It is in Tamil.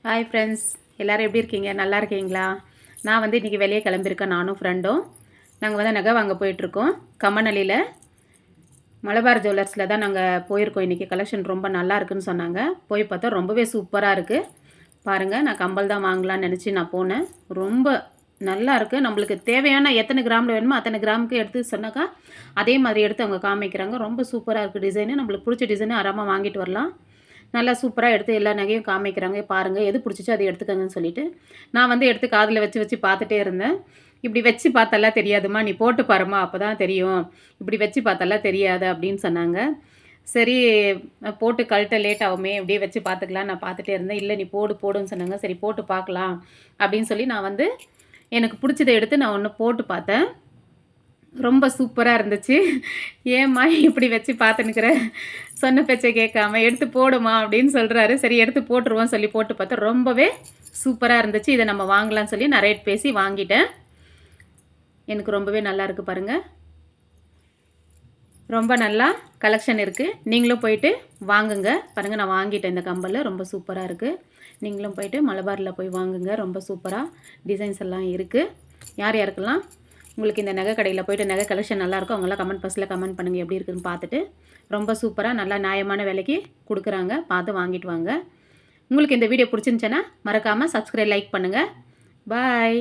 ஹாய் ஃப்ரெண்ட்ஸ், எல்லோரும் எப்படி இருக்கீங்க? நல்லா இருக்கீங்களா? நான் வந்து இன்றைக்கி வெளியே கிளம்பியிருக்கேன். நானும் ஃப்ரெண்டும் நாங்கள் வந்து நகை வாங்க போயிட்டுருக்கோம். கம்மநள்ளியில் மலபார் ஜுவல்லர்ஸில் தான் நாங்கள் போயிருக்கோம். இன்றைக்கி கலெக்ஷன் ரொம்ப நல்லா இருக்குன்னு சொன்னாங்க. போய் பார்த்தா ரொம்பவே சூப்பராக இருக்குது. பாருங்கள், நான் கம்பல் தான் வாங்கலான்னு நினச்சி நான் போனேன். ரொம்ப நல்லா இருக்குது. நம்மளுக்கு தேவையான எத்தனை கிராமில் வேணுமோ அத்தனை கிராமுக்கு எடுத்து சொன்னாக்கா அதே மாதிரி எடுத்து அவங்க காமிக்கிறாங்க. ரொம்ப சூப்பராக இருக்குது டிசைனு. நம்மளுக்கு பிடிச்ச டிசைனு ஆராமல் வாங்கிட்டு வரலாம். நல்லா சூப்பராக எடுத்து எல்லா நகையும் காமிக்கிறாங்க. பாருங்கள், எது பிடிச்சிச்சோ அதை எடுத்துக்கங்கன்னு சொல்லிவிட்டு நான் வந்து எடுத்து காதில் வச்சு பார்த்துட்டே இருந்தேன். இப்படி வச்சு பார்த்தெல்லாம் தெரியாதும்மா, நீ போட்டு பாரும்மா, அப்போ தான் தெரியும். இப்படி வச்சு பார்த்தெல்லாம் தெரியாது அப்படின்னு சொன்னாங்க. சரி, போட்டு கழட்ட லேட் ஆகுமே, இப்படியே வச்சு பார்த்துக்கலாம். நான் பார்த்துட்டே இருந்தேன். இல்லை, நீ போடுன்னு சொன்னாங்க. சரி, போட்டு பார்க்கலாம் அப்படின்னு சொல்லி நான் வந்து எனக்கு பிடிச்சதை எடுத்து நான் ஒன்று போட்டு பார்த்தேன். ரொம்ப சூப்பராக இருந்துச்சு. ஏம்மா இப்படி வச்சு பார்த்துன்னுக்கிற, சொன்ன பேச்சை கேட்காம எடுத்து போடுமா அப்படின்னு சொல்கிறாரு. சரி, எடுத்து போட்டுருவோம் சொல்லி போட்டு பார்த்தா ரொம்பவே சூப்பராக இருந்துச்சு. இதை நம்ம வாங்கலாம்னு சொல்லி நான் ரேட் பேசி வாங்கிட்டேன். எனக்கு ரொம்பவே நல்லா இருக்குது பாருங்கள். ரொம்ப நல்லா கலெக்ஷன் இருக்குது. நீங்களும் போயிட்டு வாங்குங்க. பாருங்கள், நான் வாங்கிட்டேன். இந்த கம்பல் ரொம்ப சூப்பராக இருக்குது. நீங்களும் போயிட்டு மலபாரில் போய் வாங்குங்க. ரொம்ப சூப்பராக டிசைன்ஸ் எல்லாம் இருக்குது. யார் யாருக்கெல்லாம் உங்களுக்கு இந்த நகை கடையில் போய்ட்டு நகை கலெக்ஷன் நல்லாயிருக்கும் அவங்களாம் கமெண்ட் பாக்ஸில் கமெண்ட் பண்ணுங்கள் எப்படி இருக்குதுன்னு பார்த்துட்டு. ரொம்ப சூப்பராக நல்லா நியாயமான விலைக்கு கொடுக்குறாங்க. பார்த்து வாங்கிட்டு வாங்க. உங்களுக்கு இந்த வீடியோ பிடிச்சிருந்துச்சுன்னா மறக்காமல் சப்ஸ்கிரைப், லைக் பண்ணுங்கள். பாய்.